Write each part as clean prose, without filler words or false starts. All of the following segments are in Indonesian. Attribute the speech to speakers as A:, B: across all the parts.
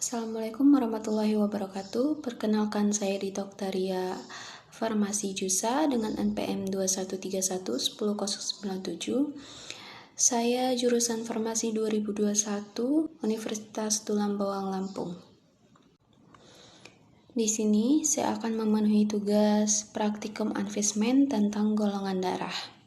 A: Assalamualaikum warahmatullahi wabarakatuh. Perkenalkan saya Dr. Ria Farmasi Jusa dengan NPM 2131 10097. Saya jurusan Farmasi 2021 Universitas Tulang Bawang Lampung. Di sini saya akan memenuhi tugas praktikum anvismen tentang golongan darah.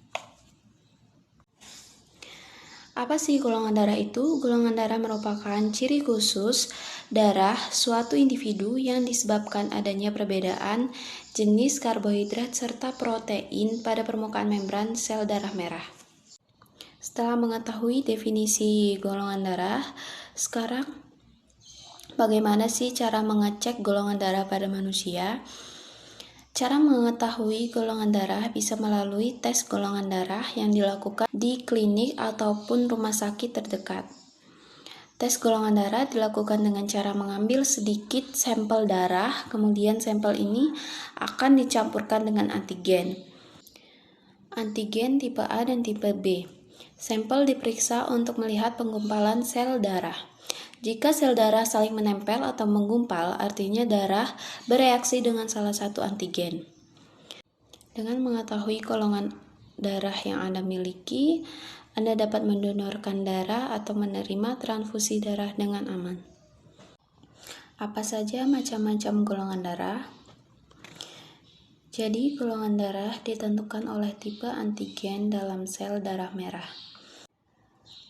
A: Apa sih golongan darah itu? Golongan darah merupakan ciri khusus darah suatu individu yang disebabkan adanya perbedaan jenis karbohidrat serta protein pada permukaan membran sel darah merah. Setelah mengetahui definisi golongan darah, sekarang bagaimana sih cara mengecek golongan darah pada manusia? Cara mengetahui golongan darah bisa melalui tes golongan darah yang dilakukan di klinik ataupun rumah sakit terdekat. Tes golongan darah dilakukan dengan cara mengambil sedikit sampel darah, kemudian sampel ini akan dicampurkan dengan antigen. Antigen tipe A dan tipe B. Sampel diperiksa untuk melihat penggumpalan sel darah. Jika sel darah saling menempel atau menggumpal, artinya darah bereaksi dengan salah satu antigen. Dengan mengetahui golongan darah yang Anda miliki, Anda dapat mendonorkan darah atau menerima transfusi darah dengan aman. Apa saja macam-macam golongan darah? Jadi, golongan darah ditentukan oleh tipe antigen dalam sel darah merah.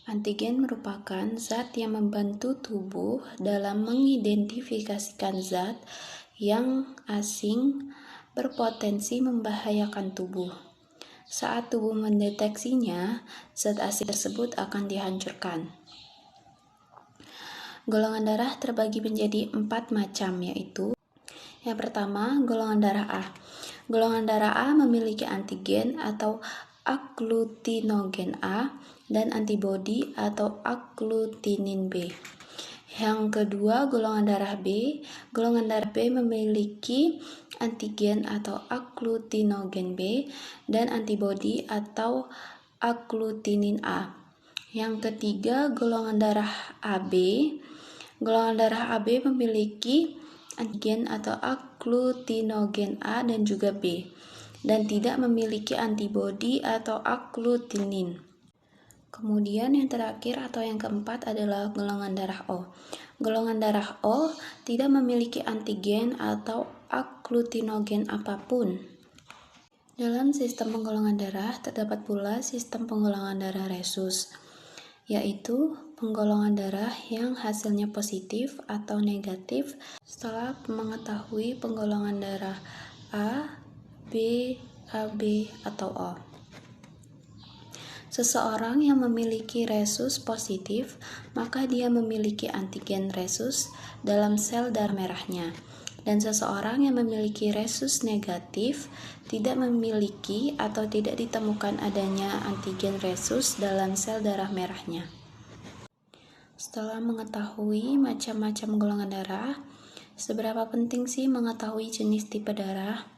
A: Antigen merupakan zat yang membantu tubuh dalam mengidentifikasikan zat yang asing berpotensi membahayakan tubuh. Saat tubuh mendeteksinya, zat asing tersebut akan dihancurkan. Golongan darah terbagi menjadi 4 macam, yaitu yang pertama, golongan darah A. Golongan darah A memiliki antigen atau agglutinogen A dan antibodi atau agglutinin B. Yang kedua, golongan darah B. Golongan darah B memiliki antigen atau agglutinogen B dan antibodi atau agglutinin A. Yang ketiga, golongan darah AB. Golongan darah AB memiliki antigen atau agglutinogen A dan juga B, dan tidak memiliki antibodi atau agglutinin. Kemudian yang terakhir atau yang keempat adalah golongan darah O. Golongan darah O tidak memiliki antigen atau agglutinogen apapun. Dalam sistem penggolongan darah terdapat pula sistem penggolongan darah resus, yaitu penggolongan darah yang hasilnya positif atau negatif setelah mengetahui penggolongan darah A, B, AB, atau O. Seseorang yang memiliki resus positif, maka dia memiliki antigen resus dalam sel darah merahnya. Dan seseorang yang memiliki resus negatif tidak memiliki atau tidak ditemukan adanya antigen resus dalam sel darah merahnya. Setelah mengetahui macam-macam golongan darah, seberapa penting sih mengetahui jenis tipe darah?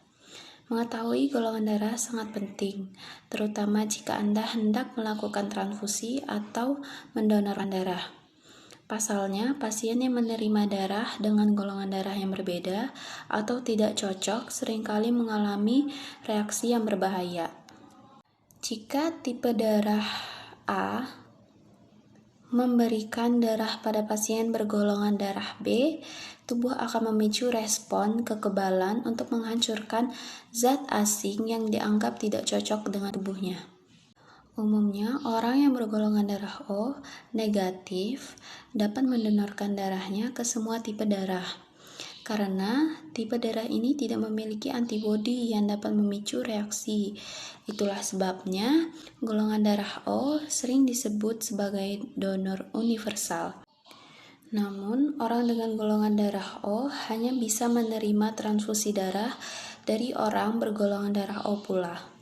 A: Mengetahui golongan darah sangat penting, terutama jika Anda hendak melakukan transfusi atau mendonorkan darah. Pasalnya, pasien yang menerima darah dengan golongan darah yang berbeda atau tidak cocok seringkali mengalami reaksi yang berbahaya. Jika tipe darah A memberikan darah pada pasien bergolongan darah B, tubuh akan memicu respon kekebalan untuk menghancurkan zat asing yang dianggap tidak cocok dengan tubuhnya. Umumnya, orang yang bergolongan darah O negatif dapat mendonorkan darahnya ke semua tipe darah, karena tipe darah ini tidak memiliki antibodi yang dapat memicu reaksi. Itulah sebabnya golongan darah O sering disebut sebagai donor universal. Namun, orang dengan golongan darah O hanya bisa menerima transfusi darah dari orang bergolongan darah O pula.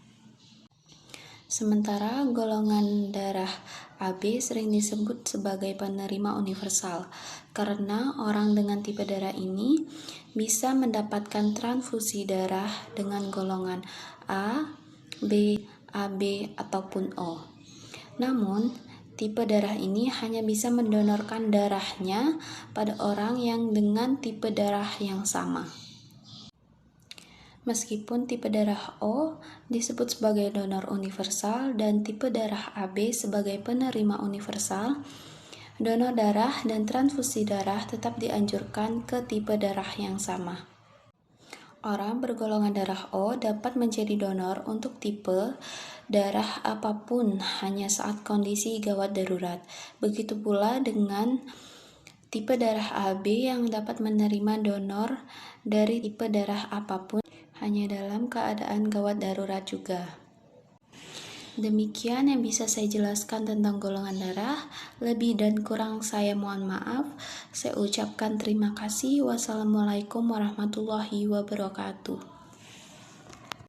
A: Sementara golongan darah AB sering disebut sebagai penerima universal, karena orang dengan tipe darah ini bisa mendapatkan transfusi darah dengan golongan A, B, AB, ataupun O. Namun, Tipe darah ini hanya bisa mendonorkan darahnya pada orang yang dengan tipe darah yang sama. Meskipun tipe darah O disebut sebagai donor universal dan tipe darah AB sebagai penerima universal, donor darah dan transfusi darah tetap dianjurkan ke tipe darah yang sama. Orang bergolongan darah O dapat menjadi donor untuk tipe darah apapun hanya saat kondisi gawat darurat. Begitu pula dengan tipe darah AB yang dapat menerima donor dari tipe darah apapun hanya dalam keadaan gawat darurat juga. Demikian yang bisa saya jelaskan tentang golongan darah. Lebih dan kurang saya mohon maaf. Saya ucapkan terima kasih. Wassalamualaikum warahmatullahi wabarakatuh.